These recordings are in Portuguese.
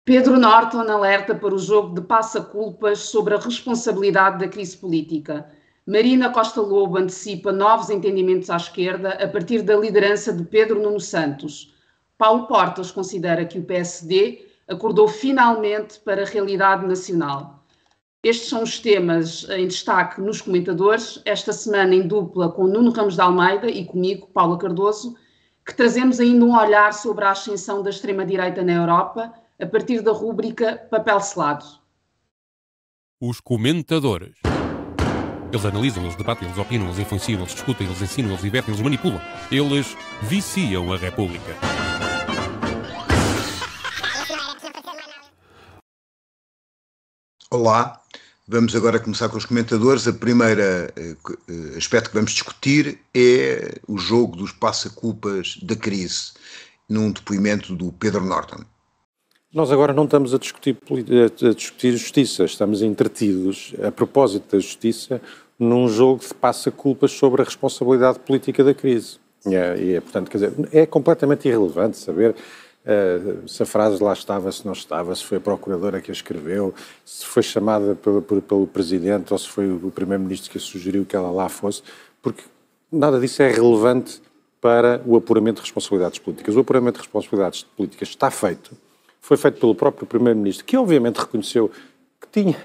Pedro Norton alerta para o jogo de passa-culpas sobre a responsabilidade da crise política. Marina Costa Lobo antecipa novos entendimentos à esquerda a partir da liderança de Pedro Nuno Santos. Paulo Portas considera que o PSD acordou finalmente para a realidade nacional. Estes são os temas em destaque nos comentadores, esta semana em dupla com Nuno Ramos de Almeida e comigo, Paula Cardoso, que trazemos ainda um olhar sobre a ascensão da extrema-direita na Europa a partir da rúbrica Papel Selado. Os comentadores. Eles analisam, eles debatem, eles opinam, eles influenciam, eles discutem, eles ensinam, eles divertem, eles manipulam. Eles viciam a República. Olá, vamos agora começar com os comentadores. O primeiro aspecto que vamos discutir é o jogo dos passa-culpas da crise, num depoimento do Pedro Norton. Nós agora não estamos a discutir justiça, estamos entretidos, a propósito da justiça, num jogo de passa-culpas sobre a responsabilidade política da crise. Portanto, quer dizer, é completamente irrelevante saber se a frase lá estava, se não estava, se foi a procuradora que a escreveu, se foi chamada pelo Presidente ou se foi o Primeiro-Ministro que a sugeriu que ela lá fosse, porque nada disso é relevante para o apuramento de responsabilidades políticas. O apuramento de responsabilidades políticas está feito, foi feito pelo próprio Primeiro-Ministro, que obviamente reconheceu que tinha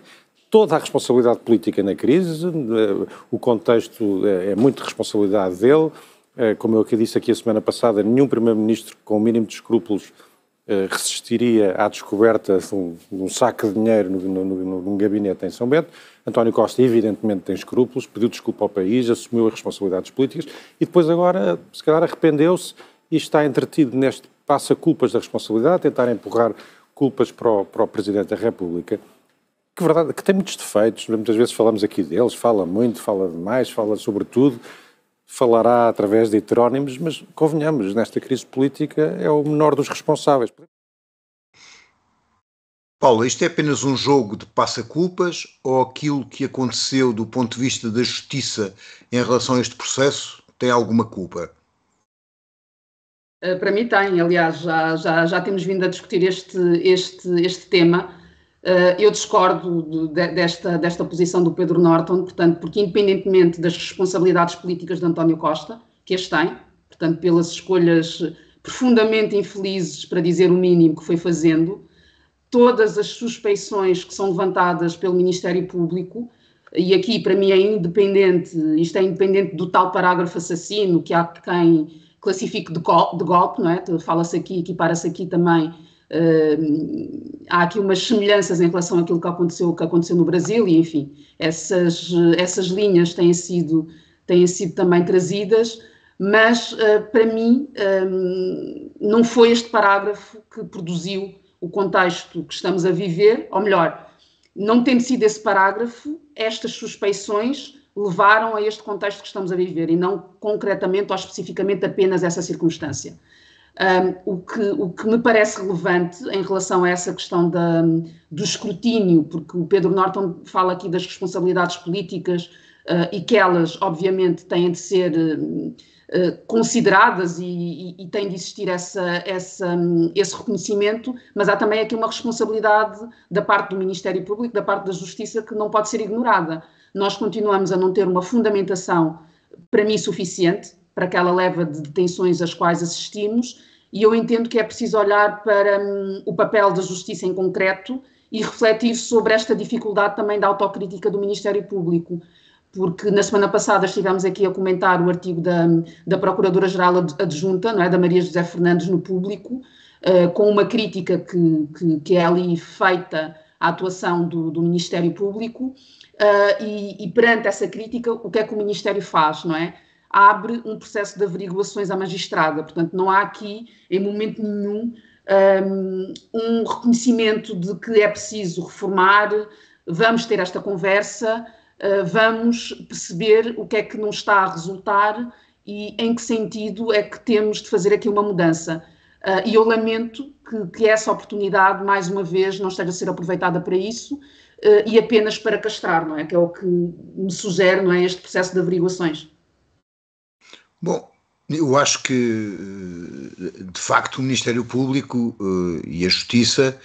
toda a responsabilidade política na crise, o contexto é muito responsabilidade dele. Como eu disse aqui a semana passada, nenhum Primeiro-Ministro com o mínimo de escrúpulos resistiria à descoberta de um saco de dinheiro num gabinete em São Bento. António Costa evidentemente tem escrúpulos, pediu desculpa ao país, assumiu as responsabilidades políticas e depois agora, se calhar, arrependeu-se e está entretido neste passa-culpas da responsabilidade, tentar empurrar culpas para o Presidente da República, que verdade, que tem muitos defeitos, muitas vezes falamos aqui deles, fala muito, fala demais, fala sobre tudo, falará através de heterónimos, mas convenhamos, nesta crise política é o menor dos responsáveis. Paulo, isto é apenas um jogo de passa-culpas ou aquilo que aconteceu do ponto de vista da justiça em relação a este processo tem alguma culpa? Para mim tem, aliás, já temos vindo a discutir este tema. Eu discordo desta posição do Pedro Norton, portanto, porque independentemente das responsabilidades políticas de António Costa, que as tem, portanto, pelas escolhas profundamente infelizes, para dizer o mínimo, que foi fazendo, todas as suspeições que são levantadas pelo Ministério Público, e aqui para mim isto é independente do tal parágrafo assassino, que há quem classifique de golpe, não é? Fala-se aqui, equipara-se aqui também. Há aqui umas semelhanças em relação àquilo que aconteceu no Brasil e, enfim, essas linhas têm sido também trazidas, mas para mim não foi este parágrafo que produziu o contexto que estamos a viver, ou melhor, não tendo sido esse parágrafo, estas suspeições levaram a este contexto que estamos a viver e não concretamente ou especificamente apenas essa circunstância. O que me parece relevante em relação a essa questão do escrutínio, porque o Pedro Norton fala aqui das responsabilidades políticas e que elas, obviamente, têm de ser consideradas e tem de existir esse reconhecimento, mas há também aqui uma responsabilidade da parte do Ministério Público, da parte da Justiça, que não pode ser ignorada. Nós continuamos a não ter uma fundamentação, para mim, suficiente para aquela leva de detenções às quais assistimos, e eu entendo que é preciso olhar para o papel da Justiça em concreto e refletir sobre esta dificuldade também da autocrítica do Ministério Público, porque na semana passada estivemos aqui a comentar o artigo da Procuradora-Geral Adjunta, não é, da Maria José Fernandes, no Público, com uma crítica que é ali feita à atuação do Ministério Público, e perante essa crítica, o que é que o Ministério faz, não é? Abre um processo de averiguações à magistrada, portanto não há aqui, em momento nenhum, um reconhecimento de que é preciso reformar, vamos ter esta conversa, vamos perceber o que é que não está a resultar e em que sentido é que temos de fazer aqui uma mudança. E eu lamento que essa oportunidade, mais uma vez, não esteja a ser aproveitada para isso e apenas para castrar, não é? Que é o que me sugere, não é, este processo de averiguações. Bom, eu acho que, de facto, o Ministério Público e a Justiça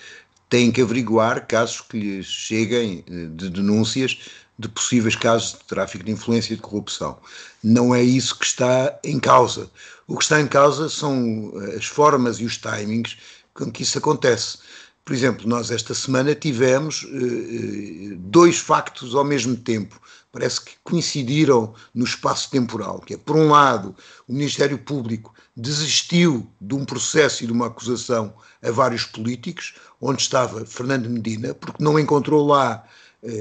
têm que averiguar casos que lhes cheguem de denúncias de possíveis casos de tráfico de influência e de corrupção. Não é isso que está em causa. O que está em causa são as formas e os timings com que isso acontece. Por exemplo, nós esta semana tivemos 2 factos ao mesmo tempo, parece que coincidiram no espaço temporal, que é, por um lado, o Ministério Público desistiu de um processo e de uma acusação a vários políticos, onde estava Fernando Medina, porque não encontrou lá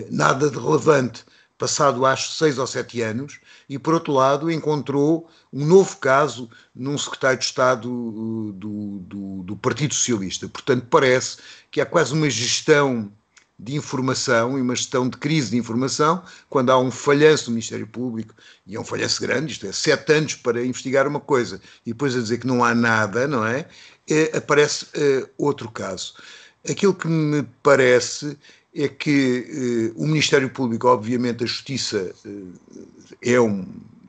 nada de relevante passado acho 6 ou 7 anos, e por outro lado encontrou um novo caso num secretário de Estado do Partido Socialista. Portanto, parece que há quase uma gestão de informação e uma gestão de crise de informação quando há um falhanço do Ministério Público, e é um falhanço grande, isto é 7 anos para investigar uma coisa e depois a dizer que não há nada, não é? Aparece outro caso. Aquilo que me parece é que o Ministério Público, obviamente a Justiça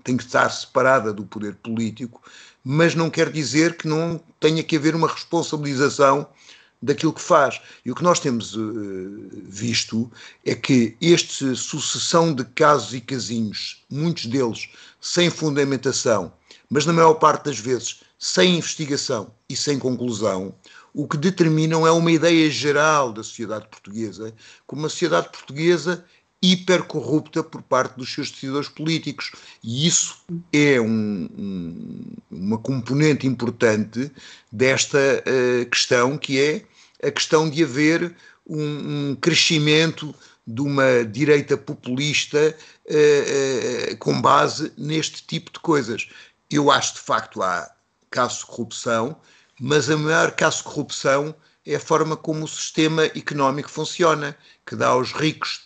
tem que estar separada do poder político, mas não quer dizer que não tenha que haver uma responsabilização daquilo que faz. E o que nós temos visto é que esta sucessão de casos e casinhos, muitos deles sem fundamentação, mas na maior parte das vezes sem investigação e sem conclusão, o que determinam é uma ideia geral da sociedade portuguesa, como uma sociedade portuguesa hipercorrupta por parte dos seus decisores políticos. E isso é uma componente importante desta questão, que é a questão de haver um crescimento de uma direita populista com base neste tipo de coisas. Eu acho, de facto, há casos de corrupção, mas o maior caso de corrupção é a forma como o sistema económico funciona, que dá aos ricos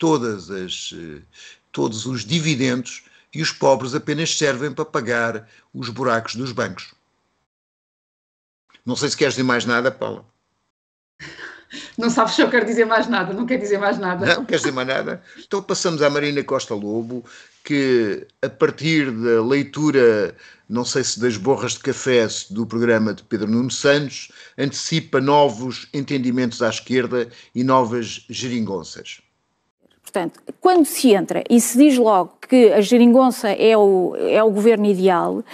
todos os dividendos e os pobres apenas servem para pagar os buracos dos bancos. Não sei se queres dizer mais nada, Paula. Não sabes se eu quero dizer mais nada, não quero dizer mais nada. Não queres dizer mais nada? Então passamos à Marina Costa Lobo, que a partir da leitura, não sei se das borras de café do programa de Pedro Nuno Santos, antecipa novos entendimentos à esquerda e novas geringonças. Portanto, quando se entra e se diz logo que a geringonça é o governo ideal,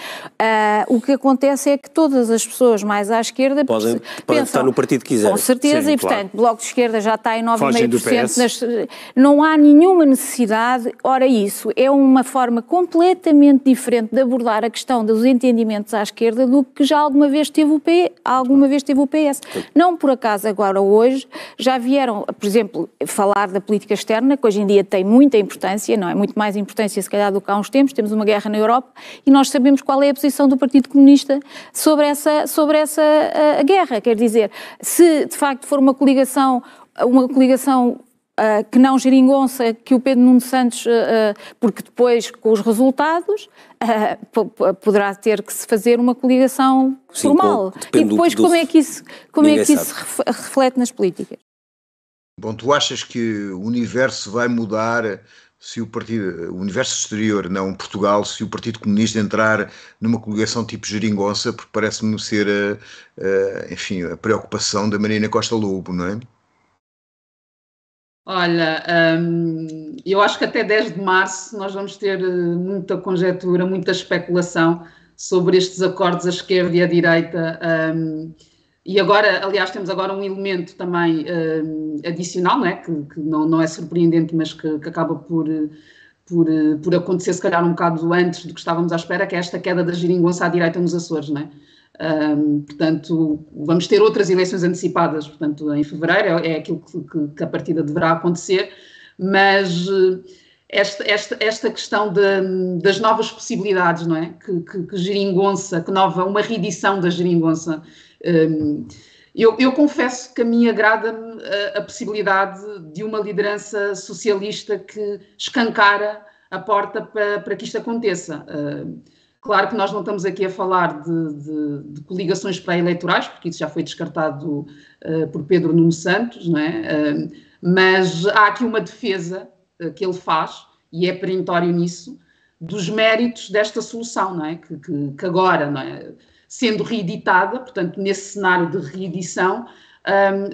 o que acontece é que todas as pessoas mais à esquerda podem pensam, estar no partido que quiser. Com certeza, sim, e portanto, o Bloco de Esquerda já está em 9,5%. Não há nenhuma necessidade. Ora, isso é uma forma completamente diferente de abordar a questão dos entendimentos à esquerda do que já alguma vez teve o PS. Não por acaso agora hoje já vieram, por exemplo, falar da política externa, que hoje em dia tem muita importância, não é? Muito mais importância se calhar do que há uns tempos. Temos uma guerra na Europa e nós sabemos qual é a posição do Partido Comunista sobre essa guerra. Quer dizer, se de facto for uma coligação que não geringonça, que o Pedro Nuno Santos, porque depois com os resultados poderá ter que se fazer uma coligação formal. E depois como é que isso se reflete nas políticas? Bom, tu achas que o universo vai mudar se o universo exterior, não Portugal, se o Partido Comunista entrar numa coligação tipo geringonça, porque parece-me ser a preocupação da Marina Costa Lobo, não é? Olha, eu acho que até 10 de março nós vamos ter muita conjectura, muita especulação sobre estes acordos à esquerda e à direita. E agora, aliás, temos agora um elemento também adicional, não é? Que não é surpreendente, mas que acaba por acontecer, se calhar, um bocado antes do que estávamos à espera, que é esta queda da geringonça à direita nos Açores, não é? Portanto, vamos ter outras eleições antecipadas, portanto, em fevereiro, é aquilo que a partida deverá acontecer, mas esta questão das novas possibilidades, não é? Que geringonça, uma reedição da geringonça. Eu confesso que a mim agrada-me a possibilidade de uma liderança socialista que escancara a porta para que isto aconteça. Claro que nós não estamos aqui a falar de coligações pré-eleitorais, porque isso já foi descartado por Pedro Nuno Santos, não é? Mas há aqui uma defesa que ele faz, e é perentório nisso, dos méritos desta solução, não é? Que agora, não é? Sendo reeditada, portanto, nesse cenário de reedição,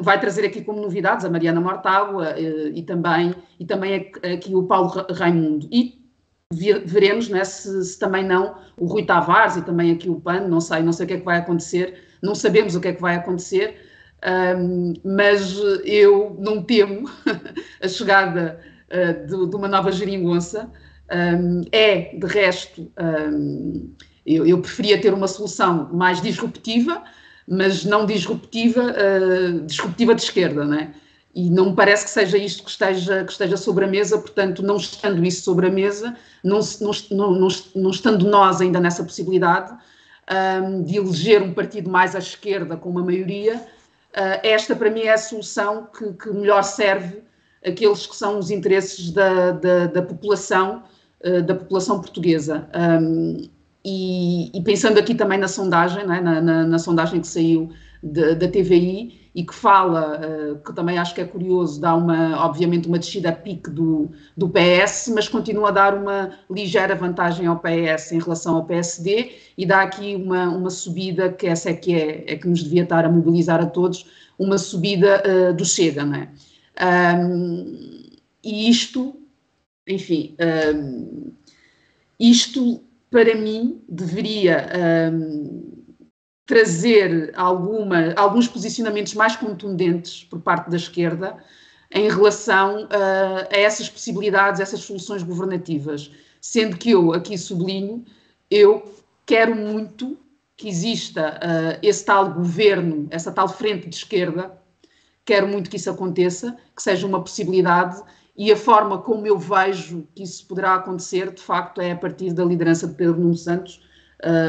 vai trazer aqui como novidades a Mariana Mortágua e também aqui o Paulo Raimundo. E veremos, né, se também não o Rui Tavares e também aqui o PAN, não sei o que é que vai acontecer, não sabemos o que é que vai acontecer, mas eu não temo a chegada de uma nova geringonça. De resto, eu preferia ter uma solução mais disruptiva, mas não disruptiva de esquerda, não é? E não me parece que seja isto que esteja sobre a mesa, portanto, não estando isso sobre a mesa, não estando nós ainda nessa possibilidade de eleger um partido mais à esquerda com uma maioria, esta para mim é a solução que melhor serve aqueles que são os interesses da população portuguesa. E pensando aqui também na sondagem, né, na sondagem que saiu da TVI e que fala, que também acho que é curioso, dá obviamente uma descida a pique do PS, mas continua a dar uma ligeira vantagem ao PS em relação ao PSD e dá aqui uma subida, que essa é que nos devia estar a mobilizar a todos, uma subida do Chega, não é? E isto, enfim, isto para mim deveria trazer alguns posicionamentos mais contundentes por parte da esquerda em relação a essas possibilidades, essas soluções governativas. Sendo que eu aqui sublinho, eu quero muito que exista esse tal governo, essa tal frente de esquerda, quero muito que isso aconteça, que seja uma possibilidade, e a forma como eu vejo que isso poderá acontecer, de facto, é a partir da liderança de Pedro Nuno Santos,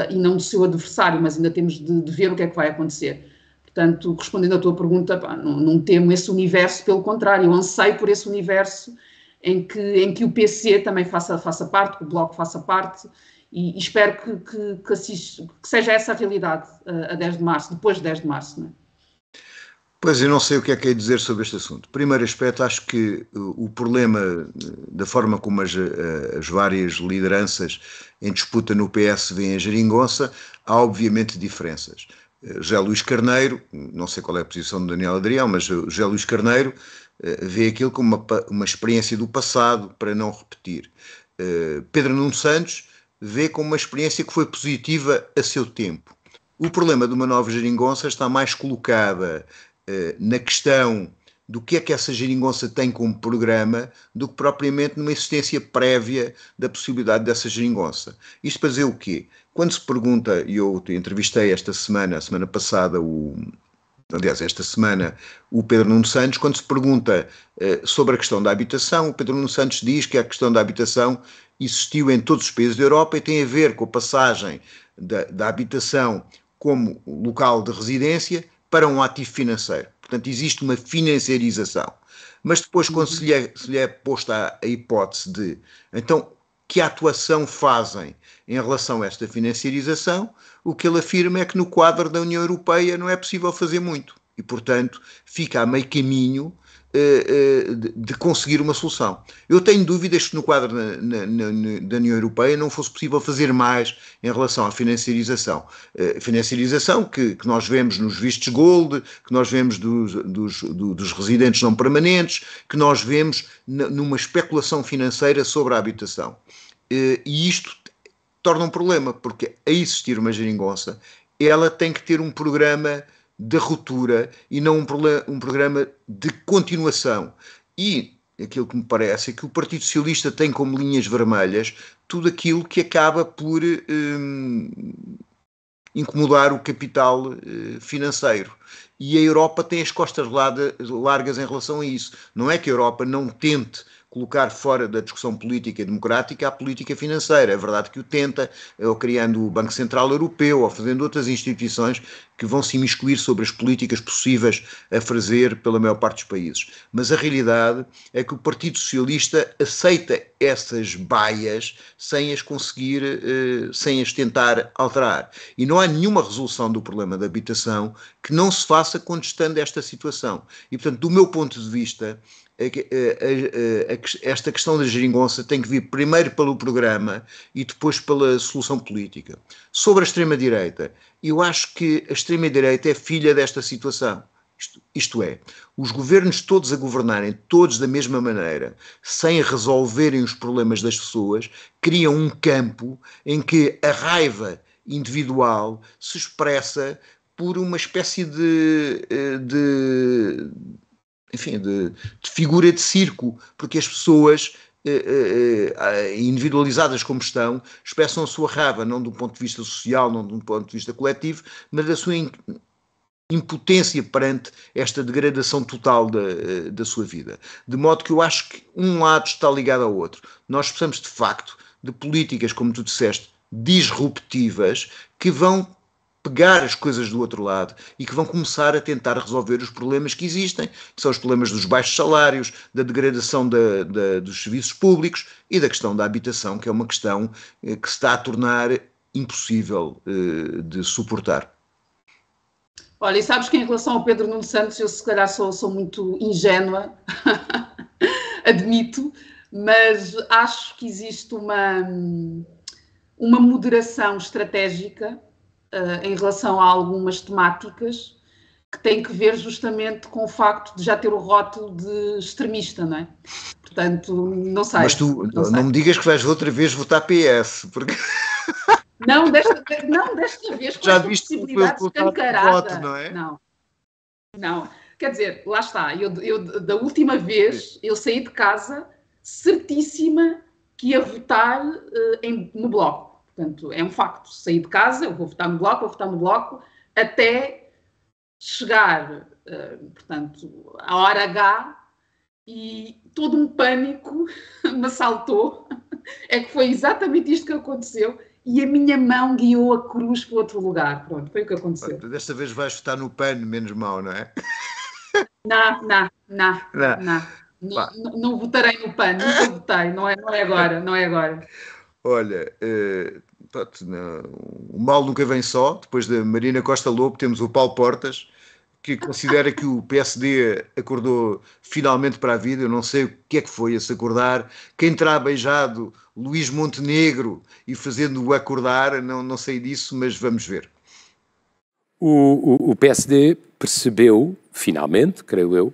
e não do seu adversário, mas ainda temos de ver o que é que vai acontecer. Portanto, respondendo à tua pergunta, não temo esse universo, pelo contrário, eu anseio por esse universo em que o PC também faça parte, que o Bloco faça parte, e espero que seja essa a realidade a 10 de março, depois de 10 de março, não é? Pois, eu não sei o que é que é dizer sobre este assunto. Primeiro aspecto, acho que o problema da forma como as várias lideranças em disputa no PS veem a geringonça, há obviamente diferenças. José Luís Carneiro, não sei qual é a posição do Daniel Adrião, mas José Luís Carneiro vê aquilo como uma experiência do passado para não repetir. Pedro Nuno Santos vê como uma experiência que foi positiva a seu tempo. O problema de uma nova geringonça está mais colocada na questão do que é que essa geringonça tem como programa do que propriamente numa existência prévia da possibilidade dessa geringonça. Isto para dizer o quê? Quando se pergunta, e eu entrevistei a semana passada, esta semana, o Pedro Nuno Santos, quando se pergunta sobre a questão da habitação, o Pedro Nuno Santos diz que a questão da habitação existiu em todos os países da Europa e tem a ver com a passagem da habitação como local de residência para um ativo financeiro. Portanto, existe uma financiarização. Mas depois, quando se lhe é posta a hipótese de, então, que atuação fazem em relação a esta financiarização, o que ele afirma é que no quadro da União Europeia não é possível fazer muito. E, portanto, fica a meio caminho de conseguir uma solução. Eu tenho dúvidas que no quadro da União Europeia não fosse possível fazer mais em relação à financiarização. Financiarização que nós vemos nos vistos gold, que nós vemos dos residentes não permanentes, que nós vemos numa especulação financeira sobre a habitação. E isto torna um problema, porque a existir uma geringonça, ela tem que ter um programa de ruptura e não um programa de continuação. E aquilo que me parece é que o Partido Socialista tem como linhas vermelhas tudo aquilo que acaba por incomodar o capital financeiro. E a Europa tem as costas largas em relação a isso. Não é que a Europa não tente colocar fora da discussão política e democrática a política financeira. É verdade que o tenta, ou criando o Banco Central Europeu, ou fazendo outras instituições que vão se imiscuir sobre as políticas possíveis a fazer pela maior parte dos países. Mas a realidade é que o Partido Socialista aceita essas baias sem as conseguir, sem as tentar alterar. E não há nenhuma resolução do problema da habitação que não se faça contestando esta situação. E, portanto, do meu ponto de vista, esta questão da geringonça tem que vir primeiro pelo programa e depois pela solução política. Sobre a extrema-direita, eu acho que a extrema-direita é filha desta situação. Isto é, os governos todos a governarem, todos da mesma maneira, sem resolverem os problemas das pessoas, criam um campo em que a raiva individual se expressa por uma espécie de figura de circo, porque as pessoas individualizadas como estão, expressam a sua raiva, não de um ponto de vista social, não de um ponto de vista coletivo, mas da sua impotência perante esta degradação total da sua vida. De modo que eu acho que um lado está ligado ao outro. Nós precisamos, de facto, de políticas, como tu disseste, disruptivas, que vão pegar as coisas do outro lado e que vão começar a tentar resolver os problemas que existem, que são os problemas dos baixos salários, da degradação dos serviços públicos e da questão da habitação, que é uma questão que se está a tornar impossível de suportar. Olha, e sabes que em relação ao Pedro Nuno Santos, eu se calhar sou muito ingênua, admito, mas acho que existe uma moderação estratégica em relação a algumas temáticas que tem que ver justamente com o facto de já ter o rótulo de extremista, não é? Portanto, não sei. Mas tu não me digas que vais outra vez votar PS, porque... Não, desta vez com já esta viste possibilidade escancarada. Voto, não é? Não. Quer dizer, lá está. Eu da última vez, eu saí de casa certíssima que ia votar no Bloco. Portanto, é um facto. Saí de casa, eu vou votar no Bloco, até chegar, portanto, à hora H, e todo um pânico me assaltou. É que foi exatamente isto que aconteceu. E a minha mão guiou a cruz para outro lugar. Pronto, foi o que aconteceu. Desta vez vais votar no PAN, menos mal, não é? Não votarei no PAN, nunca votei, não é agora. Olha, o mal nunca vem só. Depois da Marina Costa Lobo temos o Paulo Portas, que considera que o PSD acordou finalmente para a vida. Eu não sei o que é que foi esse acordar. Quem terá beijado Luís Montenegro e fazendo-o acordar, não sei disso, mas vamos ver. O PSD percebeu, finalmente, creio eu,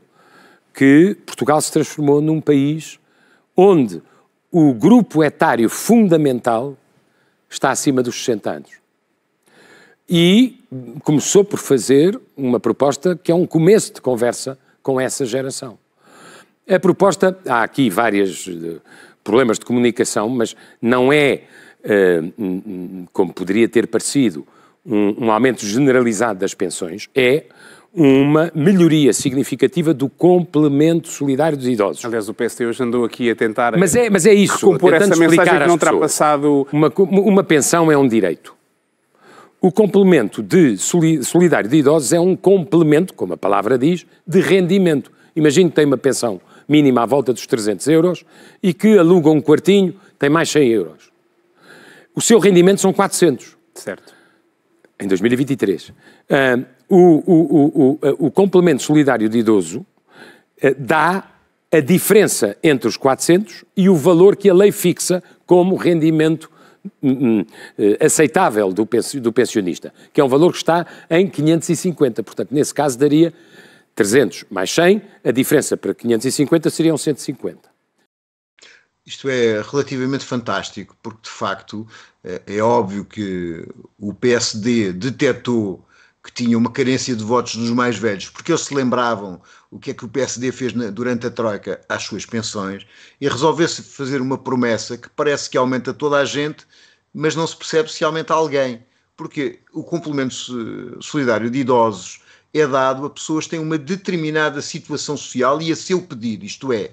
que Portugal se transformou num país onde o grupo etário fundamental está acima dos 60 anos. E começou por fazer uma proposta que é um começo de conversa com essa geração. A proposta, há aqui vários problemas de comunicação, mas não é, como poderia ter parecido, um aumento generalizado das pensões, é uma melhoria significativa do complemento solidário dos idosos. Aliás, o PSD hoje andou aqui a tentar... Mas é isso. Recompor essa mensagem que não terá passado... Uma pensão é um direito. O complemento solidário de idosos é um complemento, como a palavra diz, de rendimento. Imagine que tem uma pensão mínima à volta dos 300 euros e que aluga um quartinho, tem mais 100 euros. O seu rendimento são 400. Certo. Em 2023. O complemento solidário de idoso dá a diferença entre os 400 e o valor que a lei fixa como rendimento aceitável do pensionista, que é um valor que está em 550. Portanto, nesse caso daria 300 mais 100, a diferença para 550 seriam 150. Isto é relativamente fantástico, porque de facto é óbvio que o PSD detectou que tinha uma carência de votos dos mais velhos, porque eles se lembravam o que é que o PSD fez durante a Troika às suas pensões, e resolveu-se fazer uma promessa que parece que aumenta toda a gente, mas não se percebe se aumenta alguém, porque o complemento solidário de idosos é dado a pessoas que têm uma determinada situação social e a seu pedido, isto é,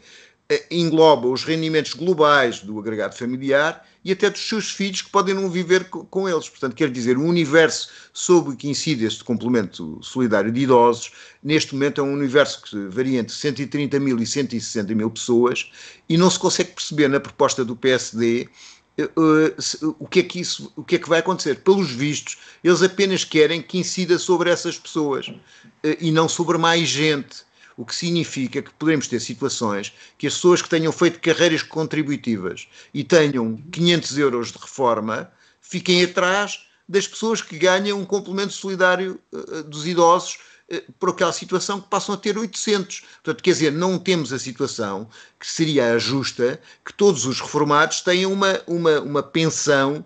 engloba os rendimentos globais do agregado familiar e até dos seus filhos que podem não viver com eles. Portanto, quer dizer, o universo sobre o que incide este complemento solidário de idosos, neste momento é um universo que varia entre 130 mil e 160 mil pessoas e não se consegue perceber na proposta do PSD o que é que vai acontecer. Pelos vistos, eles apenas querem que incida sobre essas pessoas e não sobre mais gente. O que significa que podemos ter situações que as pessoas que tenham feito carreiras contributivas e tenham 500 euros de reforma fiquem atrás das pessoas que ganham um complemento solidário dos idosos por aquela situação que passam a ter 800. Portanto, quer dizer, não temos a situação que seria a justa que todos os reformados tenham uma pensão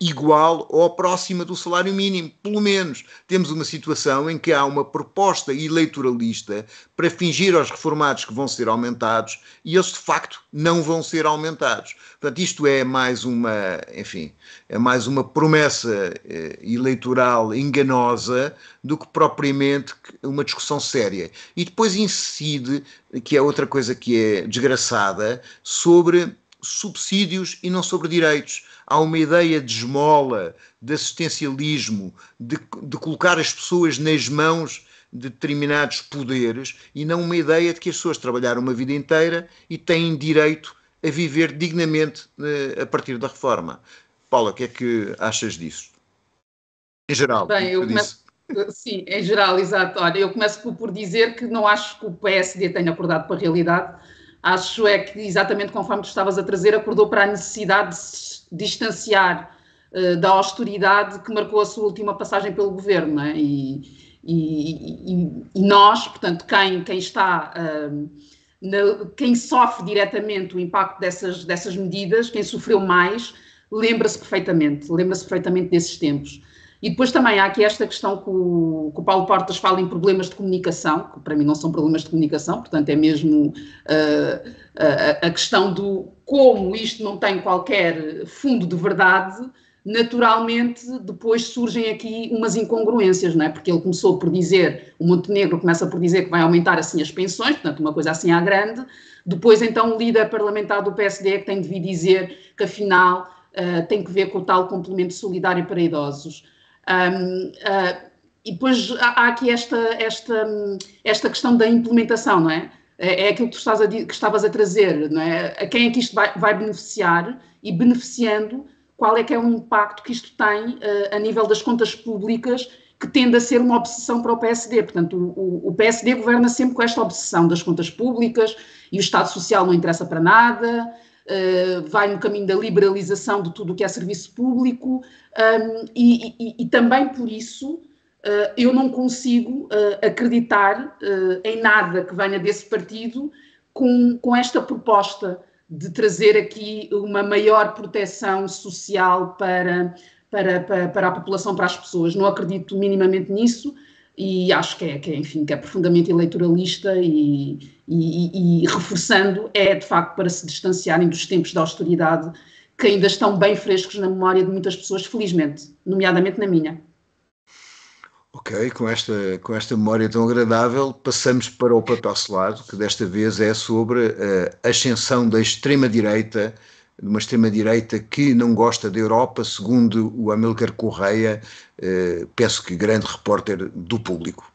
igual ou próxima do salário mínimo. Pelo menos temos uma situação em que há uma proposta eleitoralista para fingir aos reformados que vão ser aumentados e eles de facto não vão ser aumentados. Portanto, isto é mais uma, enfim, é mais uma promessa eleitoral enganosa do que propriamente uma discussão séria. E depois incide, que é outra coisa que é desgraçada, sobre subsídios e não sobre direitos. Há uma ideia de esmola, de assistencialismo, de colocar as pessoas nas mãos de determinados poderes e não uma ideia de que as pessoas trabalharam uma vida inteira e têm direito a viver dignamente a partir da reforma. Paula, o que é que achas disso? Em geral. Bem, eu começo... Sim, em geral, exato. Olha, eu começo por dizer que não acho que o PSD tenha acordado para a realidade. Acho é que, exatamente conforme tu estavas a trazer, acordou para a necessidade de se distanciar da austeridade que marcou a sua última passagem pelo governo, não é? E nós, portanto, quem está, quem sofre diretamente o impacto dessas medidas, quem sofreu mais, lembra-se perfeitamente desses tempos. E depois também há aqui esta questão que o Paulo Portas fala em problemas de comunicação, que para mim não são problemas de comunicação, portanto é mesmo a questão do como isto não tem qualquer fundo de verdade. Naturalmente depois surgem aqui umas incongruências, não é? Porque ele começou por dizer, o Montenegro começa por dizer que vai aumentar assim as pensões, portanto uma coisa assim à grande, depois então o líder parlamentar do PSD é que tem de vir dizer que afinal tem que ver com o tal complemento solidário para idosos. E depois há aqui esta questão da implementação, não é? É aquilo que que estavas a trazer, não é? A quem é que isto vai beneficiar e beneficiando, qual é que é o impacto que isto tem a nível das contas públicas, que tende a ser uma obsessão para o PSD. Portanto, o PSD governa sempre com esta obsessão das contas públicas e o Estado Social não interessa para nada. Vai no caminho da liberalização de tudo o que é serviço público e também por isso eu não consigo acreditar em nada que venha desse partido com esta proposta de trazer aqui uma maior proteção social para a população, para as pessoas. Não acredito minimamente nisso. E acho que é profundamente eleitoralista e reforçando, de facto para se distanciarem dos tempos de austeridade que ainda estão bem frescos na memória de muitas pessoas, felizmente, nomeadamente na minha. Ok, com esta memória tão agradável, passamos para o papel selado, que desta vez é sobre a ascensão da extrema-direita, de uma extrema-direita que não gosta da Europa, segundo o Amílcar Correia, penso que grande repórter do Público.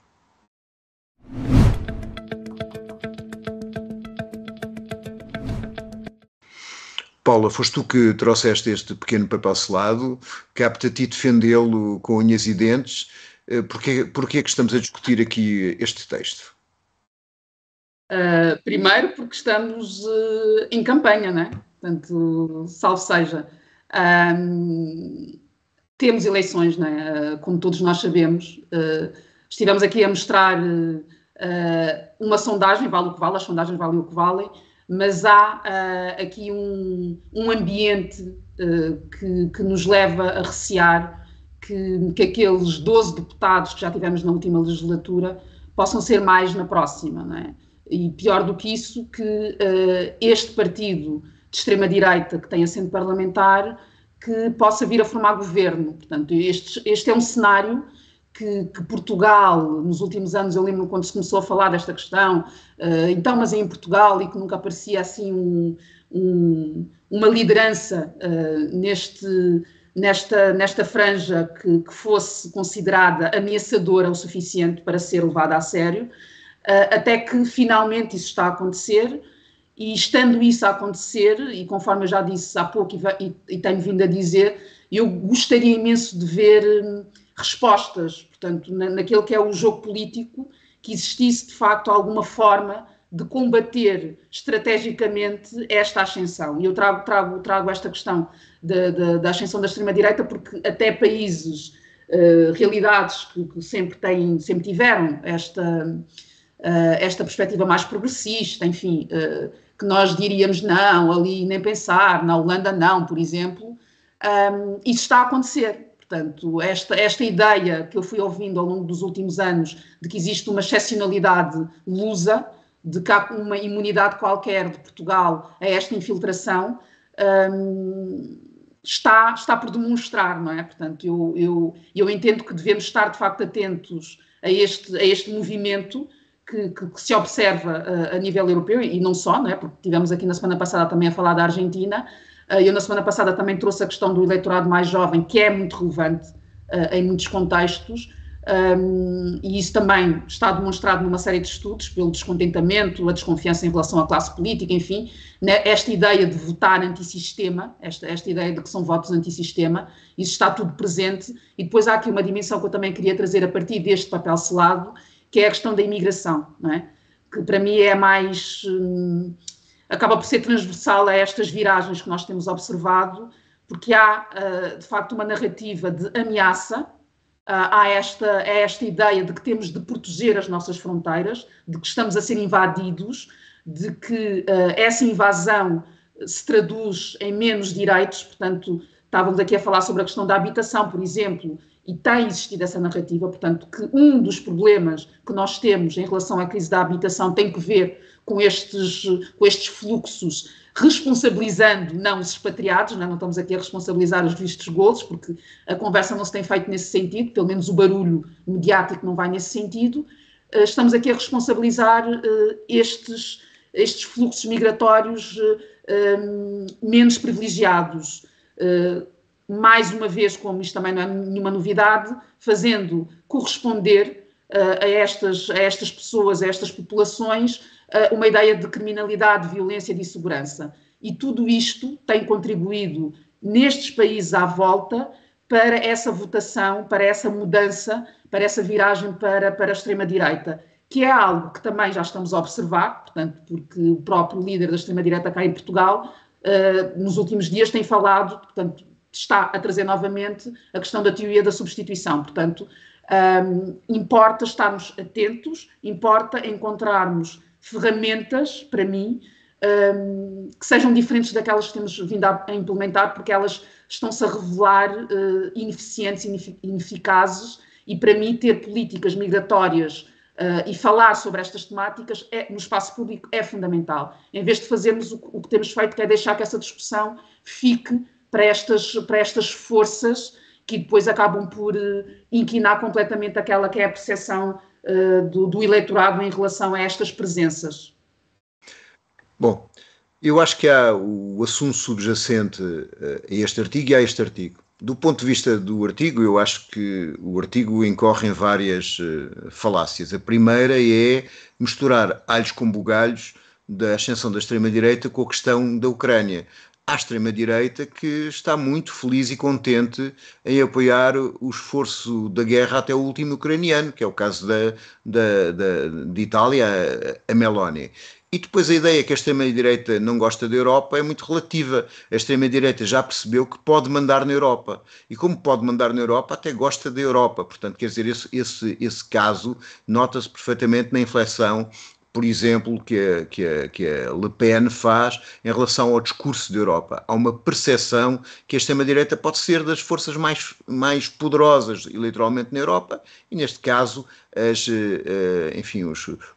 Paula, foste tu que trouxeste este pequeno papel selado, capta a ti defendê-lo com unhas e dentes. Porquê é que estamos a discutir aqui este texto? Primeiro porque estamos em campanha, não é? Portanto, salve seja. Temos eleições, não é? Como todos nós sabemos. Estivemos aqui a mostrar uma sondagem, vale o que vale, as sondagens valem o que valem, mas há aqui um ambiente que nos leva a recear que aqueles 12 deputados que já tivemos na última legislatura possam ser mais na próxima, não é? E pior do que isso, que este partido de extrema-direita que tem assento parlamentar, que possa vir a formar governo. Portanto, este é um cenário que Portugal, nos últimos anos, eu lembro quando se começou a falar desta questão, mas em Portugal, e que nunca aparecia assim uma liderança nesta franja que fosse considerada ameaçadora o suficiente para ser levada a sério, até que finalmente isso está a acontecer. E estando isso a acontecer, e conforme eu já disse há pouco e tenho vindo a dizer, eu gostaria imenso de ver respostas, portanto, naquele que é o jogo político, que existisse de facto alguma forma de combater estrategicamente esta ascensão. E eu trago esta questão da ascensão da extrema-direita porque até países realidades que sempre tiveram esta perspectiva mais progressista, enfim, que nós diríamos não, ali nem pensar, na Holanda não, por exemplo, isso está a acontecer. Portanto, esta ideia que eu fui ouvindo ao longo dos últimos anos de que existe uma excepcionalidade lusa, de que há uma imunidade qualquer de Portugal a esta infiltração, está por demonstrar, não é? Portanto, eu entendo que devemos estar, de facto, atentos a este movimento que se observa a nível europeu, e não só, não é? Porque tivemos aqui na semana passada também a falar da Argentina. Eu na semana passada também trouxe a questão do eleitorado mais jovem, que é muito relevante em muitos contextos, e isso também está demonstrado numa série de estudos, pelo descontentamento, a desconfiança em relação à classe política, enfim, né? Esta ideia de votar antissistema, esta ideia de que são votos antissistema, isso está tudo presente. E depois há aqui uma dimensão que eu também queria trazer a partir deste papel selado, que é a questão da imigração, não é? Que para mim é mais... acaba por ser transversal a estas viragens que nós temos observado, porque há, de facto, uma narrativa de ameaça, há esta ideia de que temos de proteger as nossas fronteiras, de que estamos a ser invadidos, de que essa invasão se traduz em menos direitos. Portanto, estávamos aqui a falar sobre a questão da habitação, por exemplo, e tem existido essa narrativa, portanto, que um dos problemas que nós temos em relação à crise da habitação tem que ver com estes fluxos, responsabilizando não os expatriados, não estamos aqui a responsabilizar os vistos golos, porque a conversa não se tem feito nesse sentido, pelo menos o barulho mediático não vai nesse sentido. Estamos aqui a responsabilizar estes fluxos migratórios menos privilegiados, mais uma vez, como isto também não é nenhuma novidade, fazendo corresponder a estas pessoas, a estas populações, uma ideia de criminalidade, violência e de insegurança. E tudo isto tem contribuído nestes países à volta para essa votação, para essa mudança, para essa viragem para a extrema-direita, que é algo que também já estamos a observar, portanto, porque o próprio líder da extrema-direita cá em Portugal, nos últimos dias tem falado, portanto, está a trazer novamente a questão da teoria da substituição. Portanto, importa estarmos atentos, importa encontrarmos ferramentas, para mim, que sejam diferentes daquelas que temos vindo a implementar, porque elas estão-se a revelar ineficientes e ineficazes, e para mim ter políticas migratórias e falar sobre estas temáticas no espaço público é fundamental, em vez de fazermos o que temos feito, que é deixar que essa discussão fique para estas forças que depois acabam por inquinar completamente aquela que é a percepção do eleitorado em relação a estas presenças. Bom, eu acho que há o assunto subjacente a este artigo e a este artigo. Do ponto de vista do artigo, eu acho que o artigo incorre em várias falácias. A primeira é misturar alhos com bugalhos da ascensão da extrema-direita com a questão da Ucrânia. Há extrema-direita que está muito feliz e contente em apoiar o esforço da guerra até o último ucraniano, que é o caso de Itália, a Meloni. E depois a ideia que a extrema-direita não gosta da Europa é muito relativa. A extrema-direita já percebeu que pode mandar na Europa. E como pode mandar na Europa, até gosta da Europa. Portanto, quer dizer, esse caso nota-se perfeitamente na inflexão, por exemplo, que a Le Pen faz em relação ao discurso da Europa. Há uma percepção que a extrema-direita pode ser das forças mais poderosas eleitoralmente na Europa, e neste caso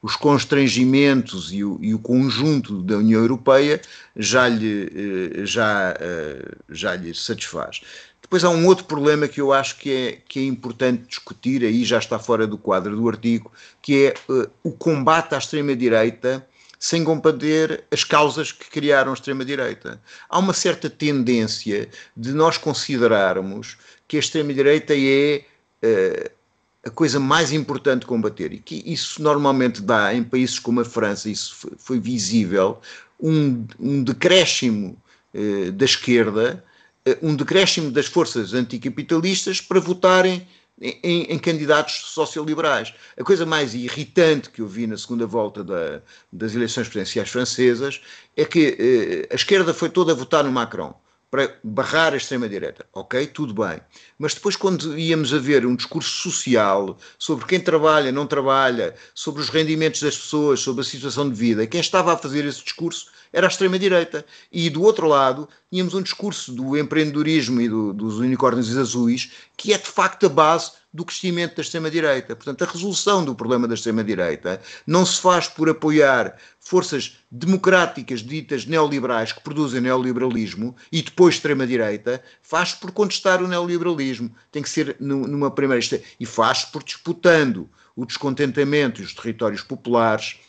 os constrangimentos e o conjunto da União Europeia já lhe satisfaz. Depois há um outro problema que eu acho que é importante discutir, aí já está fora do quadro do artigo, que é o combate à extrema-direita sem combater as causas que criaram a extrema-direita. Há uma certa tendência de nós considerarmos que a extrema-direita é a coisa mais importante de combater, e que isso normalmente dá, em países como a França, isso foi visível, um decréscimo da esquerda, um decréscimo das forças anticapitalistas para votarem em candidatos socioliberais. A coisa mais irritante que eu vi na segunda volta das eleições presidenciais francesas é que a esquerda foi toda a votar no Macron. para barrar a extrema-direita. Ok, tudo bem. Mas depois, quando íamos a ver um discurso social sobre quem trabalha, não trabalha, sobre os rendimentos das pessoas, sobre a situação de vida, quem estava a fazer esse discurso era a extrema-direita. E do outro lado, tínhamos um discurso do empreendedorismo e dos unicórnios azuis, que é de facto a base do crescimento da extrema-direita. Portanto, a resolução do problema da extrema-direita não se faz por apoiar forças democráticas ditas neoliberais que produzem neoliberalismo e depois extrema-direita, faz por contestar o neoliberalismo. Tem que ser numa primeira... E faz por disputando o descontentamento e os territórios populares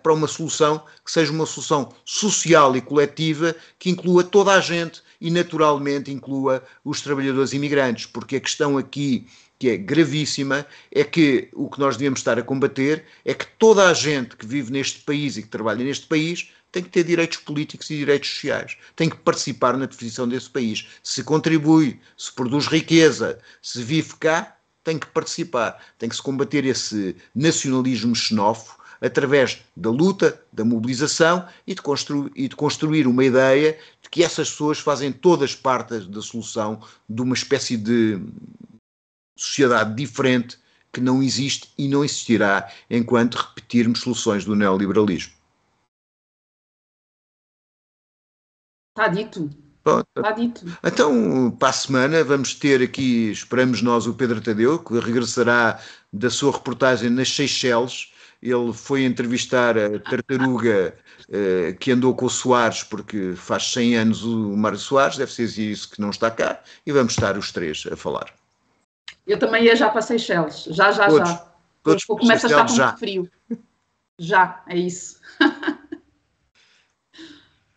para uma solução que seja uma solução social e coletiva que inclua toda a gente e naturalmente inclua os trabalhadores imigrantes, porque a questão aqui que é gravíssima é que o que nós devemos estar a combater é que toda a gente que vive neste país e que trabalha neste país tem que ter direitos políticos e direitos sociais, tem que participar na definição desse país. Se contribui, se produz riqueza, se vive cá, tem que participar, tem que se combater esse nacionalismo xenófobo através da luta, da mobilização e de construir uma ideia de que essas pessoas fazem todas parte da solução de uma espécie de sociedade diferente que não existe e não existirá enquanto repetirmos soluções do neoliberalismo. Está dito. Está dito. Então, para a semana, vamos ter aqui, esperamos nós, o Pedro Tadeu, que regressará da sua reportagem nas Seychelles. Ele foi entrevistar a tartaruga que andou com o Soares, porque faz 100 anos o Mário Soares, deve ser isso que não está cá, e vamos estar os três a falar. Eu também ia já para Seychelles, já. Todos começa a estar com muito frio. Já, é isso.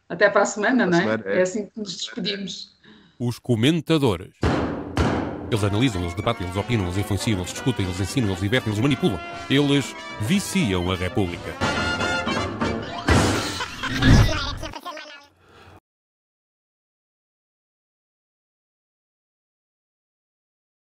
Até para a semana, não é? É assim que nos despedimos. Os comentadores. Eles analisam, eles debatem, eles opinam, eles influenciam, eles discutem, eles ensinam, eles divertem, eles manipulam. Eles viciam a República.